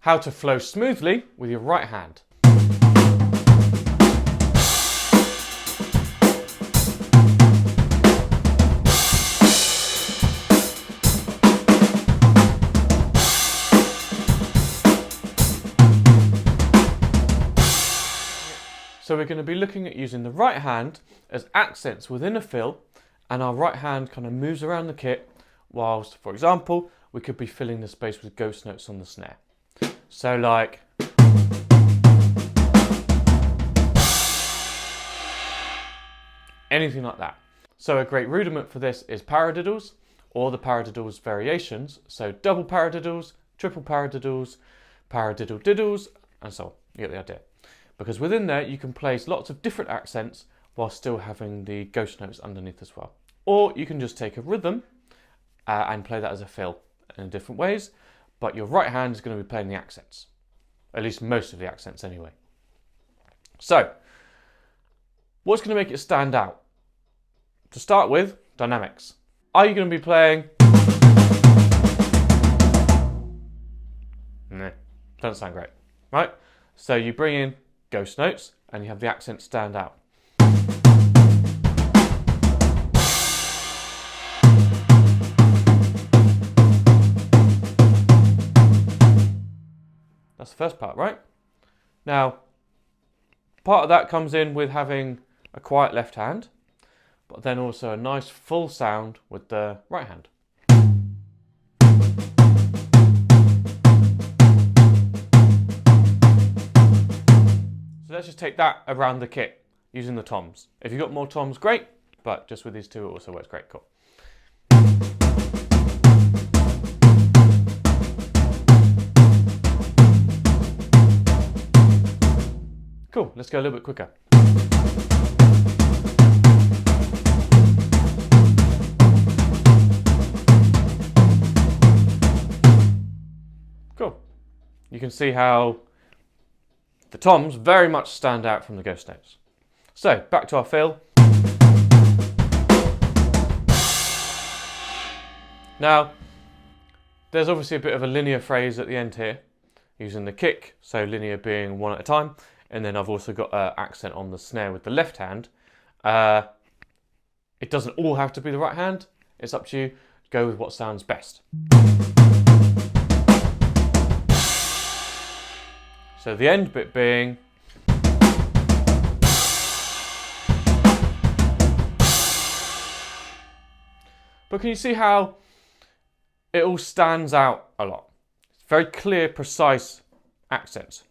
how to flow smoothly with your right hand. So we're going to be looking at using the right hand as accents within a fill, and our right hand kind of moves around the kit whilst, for example, we could be filling the space with ghost notes on the snare. So like, anything like that. So a great rudiment for this is paradiddles, or the paradiddles variations. So double paradiddles, triple paradiddles, paradiddle diddles, and so on. You get the idea. Because within there you can place lots of different accents while still having the ghost notes underneath as well. Or you can just take a rhythm and play that as a fill in different ways, but your right hand is going to be playing the accents. At least most of the accents anyway. So, what's going to make it stand out? To start with, dynamics. Are you going to be playing? No, doesn't sound great, right? So you bring in ghost notes and you have the accent stand out. That's the first part, right? Now, part of that comes in with having a quiet left hand, but then also a nice full sound with the right hand. So let's just take that around the kit using the toms. If you've got more toms, great, but just with these two it also works great. Cool. Cool, let's go a little bit quicker. Cool. You can see how the toms very much stand out from the ghost notes. So, back to our fill. Now, there's obviously a bit of a linear phrase at the end here, using the kick, so linear being one at a time, and then I've also got an accent on the snare with the left hand. It doesn't all have to be the right hand, it's up to you. Go with what sounds best. So the end bit being but can you see how it all stands out a lot? It's very clear, precise accents.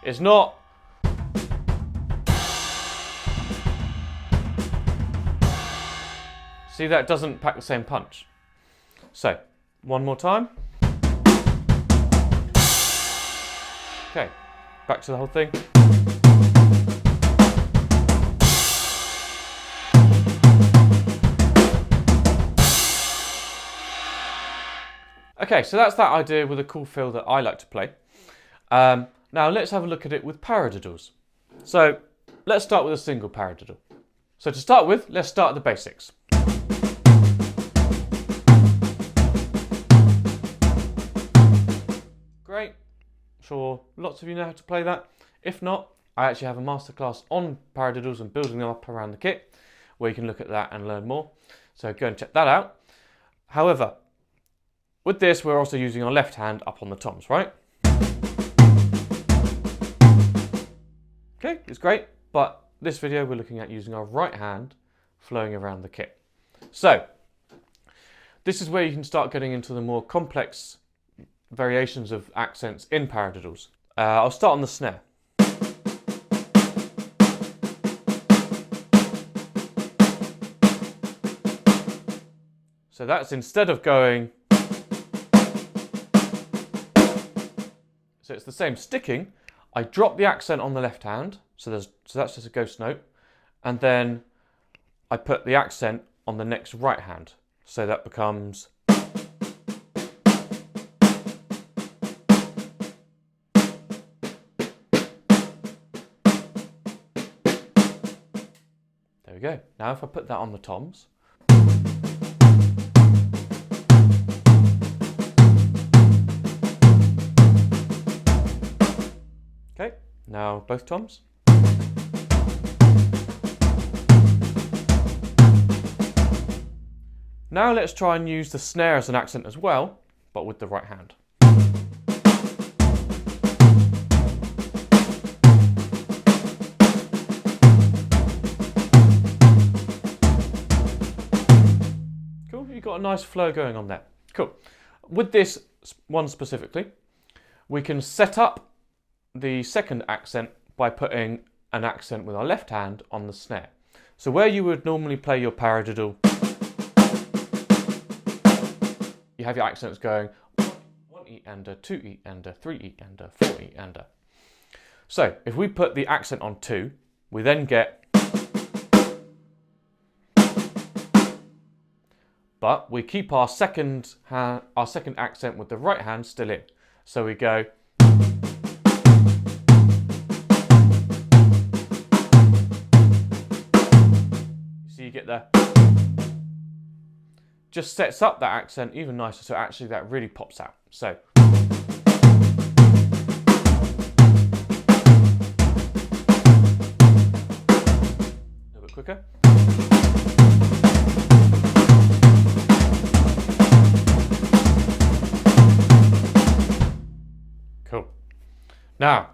It's not see, that doesn't pack the same punch. So, one more time. Okay, back to the whole thing. Okay, so that's that idea with a cool fill that I like to play. Now let's have a look at it with paradiddles. So let's start with a single paradiddle. So to start with, let's start at the basics. Great, sure lots of you know how to play that. If not, I actually have a masterclass on paradiddles and building them up around the kit, where you can look at that and learn more. So go and check that out. However, with this, we're also using our left hand up on the toms, right? Okay, it's great, but this video we're looking at using our right hand flowing around the kit. So, this is where you can start getting into the more complex variations of accents in paradiddles. I'll start on the snare. So that's instead of going, so it's the same sticking, I drop the accent on the left hand, so that's just a ghost note, and then I put the accent on the next right hand, so that becomes. There we we go. Now if I put that on the toms. Okay, now both toms. Now let's try and use the snare as an accent as well, but with the right hand. Cool, you've got a nice flow going on there. Cool. With this one specifically, we can set up the second accent by putting an accent with our left hand on the snare. So where you would normally play your paradiddle, you have your accents going 1 E ender, 2 E ender, 3 E ender, 4 E ender. So if we put the accent on 2, we then get, but we keep our second accent with the right hand still in. So we go, so you get the, just sets up that accent even nicer, so actually that really pops out. So a little bit quicker. Cool. Now,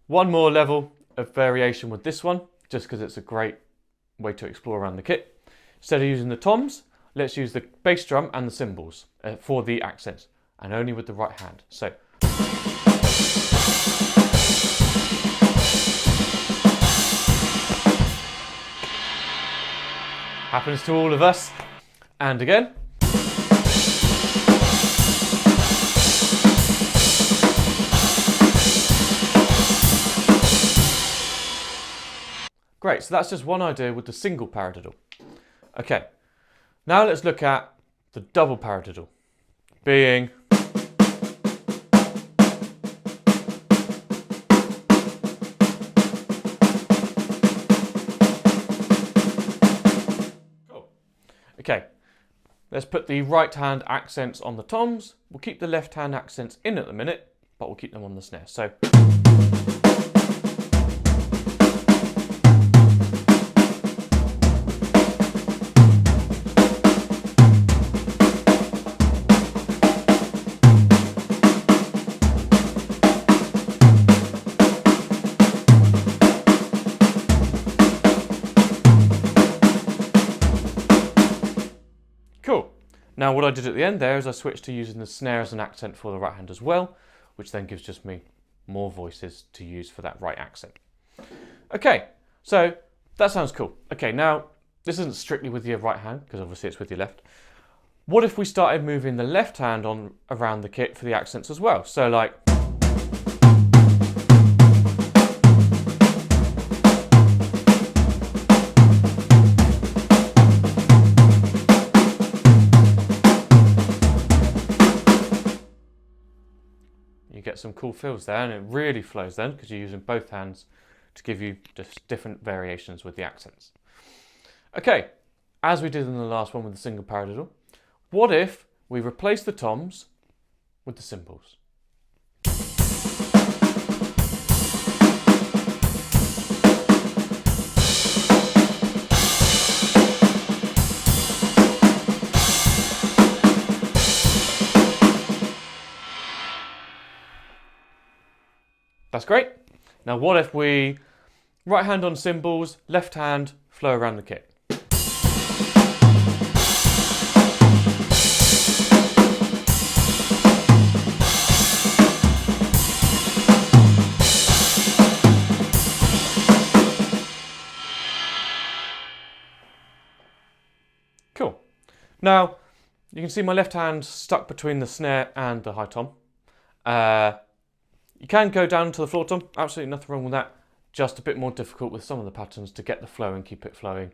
one more level of variation with this one, just because it's a great way to explore around the kit. Instead of using the toms, let's use the bass drum and the cymbals for the accents, and only with the right hand. So happens to all of us. And again. Great, so that's just one idea with the single paradiddle. Okay, now let's look at the double paradiddle, being cool. Okay, let's put the right hand accents on the toms. We'll keep the left hand accents in at the minute, but we'll keep them on the snare. So cool. Now what I did at the end there is I switched to using the snare as an accent for the right hand as well, which then gives just me more voices to use for that right accent. Okay, so that sounds cool. Okay, now this isn't strictly with your right hand, because obviously it's with your left. What if we started moving the left hand on around the kit for the accents as well? So like, you get some cool fills there, and it really flows then because you're using both hands to give you just different variations with the accents. Okay, as we did in the last one with the single paradiddle, what if we replace the toms with the cymbals? That's great. Now what if we right hand on cymbals, left hand flow around the kit? Cool. Now you can see my left hand stuck between the snare and the high tom. You can go down to the floor tom, absolutely nothing wrong with that. Just a bit more difficult with some of the patterns to get the flow and keep it flowing.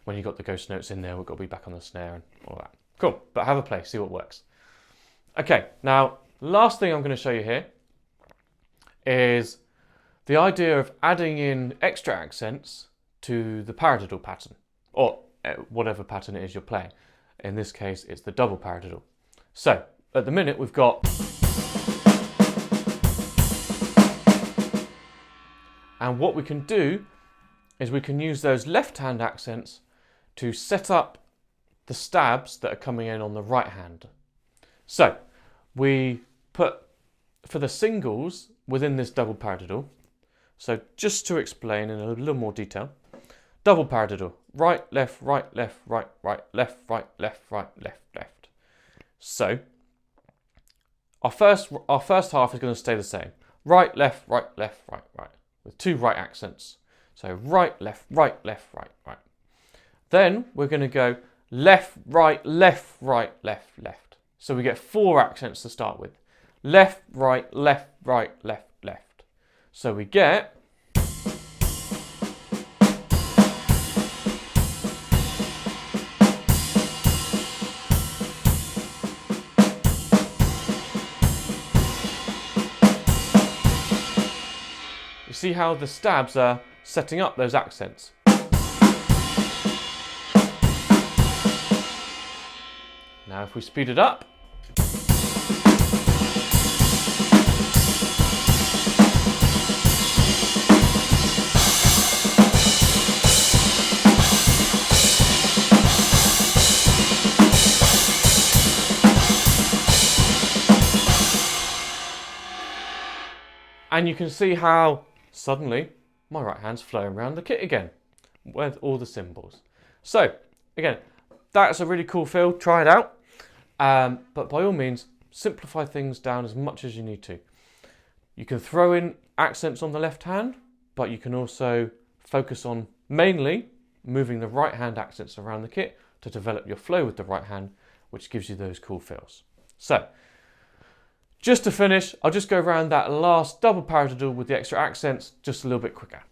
When you've got the ghost notes in there, we've got to be back on the snare and all that. Cool, but have a play, see what works. Okay, now, last thing I'm going to show you here is the idea of adding in extra accents to the paradiddle pattern, or whatever pattern it is you're playing. In this case, it's the double paradiddle. So at the minute we've got, and what we can do is we can use those left hand accents to set up the stabs that are coming in on the right hand. So we put, for the singles within this double paradiddle, so just to explain in a little more detail, double paradiddle, right, left, right, left, right, right, left, right, left, right, left, left. So our first half is going to stay the same. Right, left, right, left, right, right, with 2 right accents. So right, left, right, left, right, right. Then we're going to go left, right, left, right, left, left. So we get 4 accents to start with. Left, right, left, right, left, left. So we get, you see how the stabs are setting up those accents. Now if we speed it up, and you can see how suddenly my right hand's flowing around the kit again with all the cymbals. So again, that's a really cool feel, try it out. But by all means, simplify things down as much as you need to. You can throw in accents on the left hand, but you can also focus on mainly moving the right hand accents around the kit to develop your flow with the right hand, which gives you those cool feels. So just to finish, I'll just go around that last double paradiddle with the extra accents just a little bit quicker.